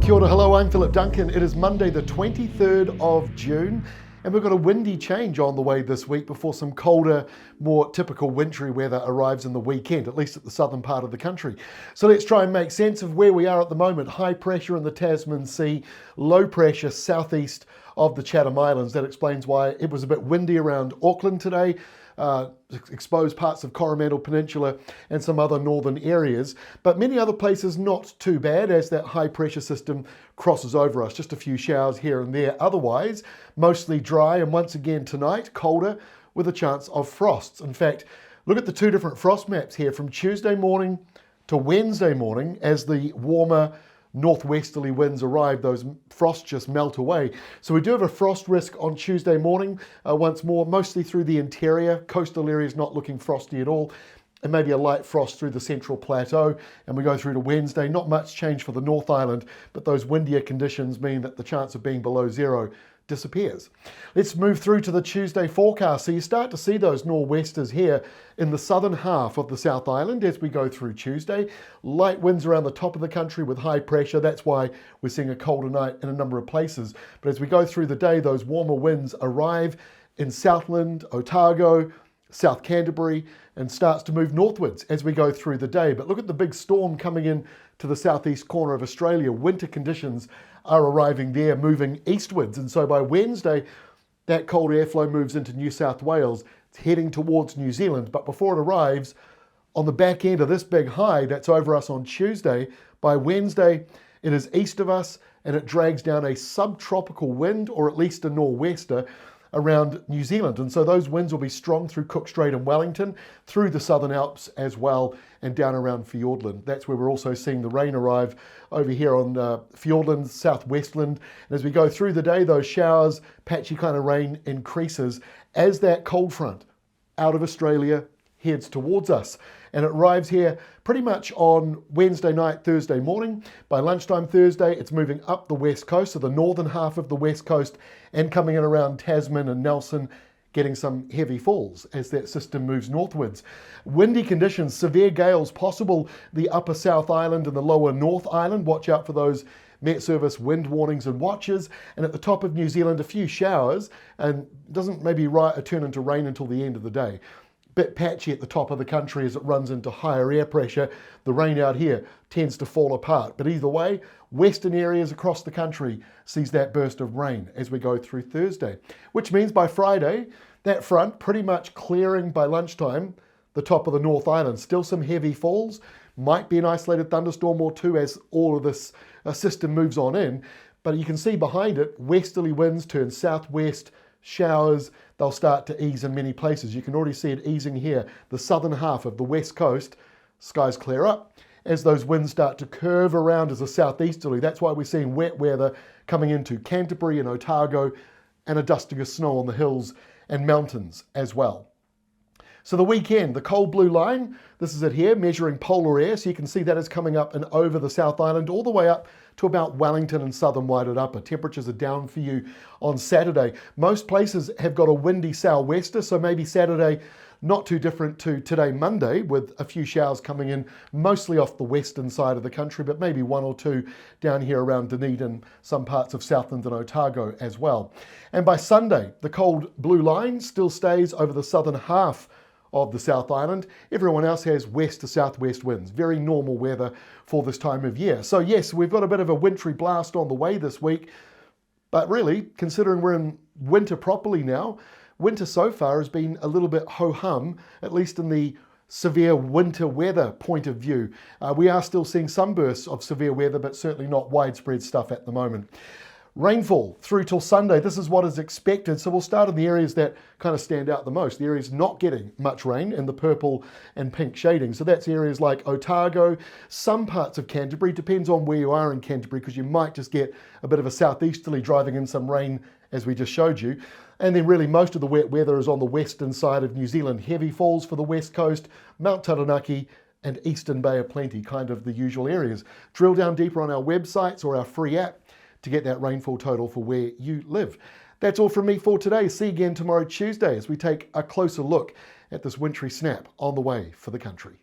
Kia ora, hello, I'm Philip Duncan. It is Monday the 23rd of June and we've got a windy change on the way this week before some colder, more typical wintry weather arrives in the weekend, at least at the southern part of the country. So let's try and make sense of where we are at the moment. High pressure in the Tasman Sea, low pressure southeast of the Chatham Islands. That explains why it was a bit windy around Auckland today. Exposed parts of Coromandel Peninsula and some other northern areas, but many other places not too bad as that high pressure system crosses over us. Just a few showers here and there. Otherwise, mostly dry, and once again tonight, colder with a chance of frosts. In fact, look at the two different frost maps here from Tuesday morning to Wednesday morning as the warmer northwesterly winds arrive, those frosts just melt away. So we do have a frost risk on Tuesday morning, once more, mostly through the interior. Coastal areas not looking frosty at all, and maybe a light frost through the central plateau. And we go through to Wednesday, not much change for the North Island, but those windier conditions mean that the chance of being below zero disappears. Let's move through to the Tuesday forecast. So you start to see those nor'westers here in the southern half of the South Island as we go through Tuesday. Light winds around the top of the country with high pressure. That's why we're seeing a colder night in a number of places. But as we go through the day, those warmer winds arrive in Southland, Otago, South Canterbury, and starts to move northwards as we go through the day. But look at the big storm coming in to the southeast corner of Australia. Winter conditions are arriving there, moving eastwards. And so by Wednesday, that cold airflow moves into New South Wales. It's heading towards New Zealand. But before it arrives, on the back end of this big high that's over us on Tuesday, by Wednesday, it is east of us and it drags down a subtropical wind, or at least a nor'wester, around New Zealand. And so those winds will be strong through Cook Strait and Wellington, through the Southern Alps as well, and down around Fiordland. That's where we're also seeing the rain arrive over here on Fiordland, southwestland. And as we go through the day, those showers, patchy kind of rain increases as that cold front out of Australia heads towards us. And it arrives here pretty much on Wednesday night, Thursday morning. By lunchtime Thursday, it's moving up the west coast, so the northern half of the west coast, and coming in around Tasman and Nelson, getting some heavy falls as that system moves northwards. Windy conditions, severe gales possible, the upper South Island and the lower North Island. Watch out for those Met Service wind warnings and watches. And at the top of New Zealand, a few showers, and doesn't maybe turn into rain until the end of the day. Bit patchy at the top of the country as it runs into higher air pressure. The rain out here tends to fall apart. But either way, western areas across the country sees that burst of rain as we go through Thursday, which means by Friday, that front pretty much clearing by lunchtime the top of the North Island. Still some heavy falls, might be an isolated thunderstorm or two as all of this system moves on in. But you can see behind it, westerly winds turn southwest, showers, they'll start to ease in many places. You can already see it easing here. The southern half of the west coast, skies clear up as those winds start to curve around as a southeasterly. That's why we're seeing wet weather coming into Canterbury and Otago, and a dusting of snow on the hills and mountains as well. So the weekend, the cold blue line, this is it here, measuring polar air. So you can see that is coming up and over the South Island, all the way up to about Wellington and southern Wairarapa Upper. Temperatures are down for you on Saturday. Most places have got a windy sou'wester, so maybe Saturday not too different to today, Monday, with a few showers coming in, mostly off the western side of the country, but maybe one or two down here around Dunedin, some parts of Southland and Otago as well. And by Sunday, the cold blue line still stays over the southern half of the South Island. Everyone else has west to southwest winds. Very normal weather for this time of year. So yes, we've got a bit of a wintry blast on the way this week, but really, considering we're in winter properly now, winter so far has been a little bit ho-hum, at least in the severe winter weather point of view. We are still seeing some bursts of severe weather, but certainly not widespread stuff at the moment. Rainfall through till Sunday, this is what is expected. So we'll start in the areas that kind of stand out the most, the areas not getting much rain in the purple and pink shading. So that's areas like Otago, some parts of Canterbury, depends on where you are in Canterbury, because you might just get a bit of a southeasterly driving in some rain as we just showed you. And then really most of the wet weather is on the western side of New Zealand. Heavy falls for the west coast, Mount Taranaki and Eastern Bay of Plenty, kind of the usual areas. Drill down deeper on our websites or our free app to get that rainfall total for where you live. That's all from me for today. See you again tomorrow, Tuesday, as we take a closer look at this wintry snap on the way for the country.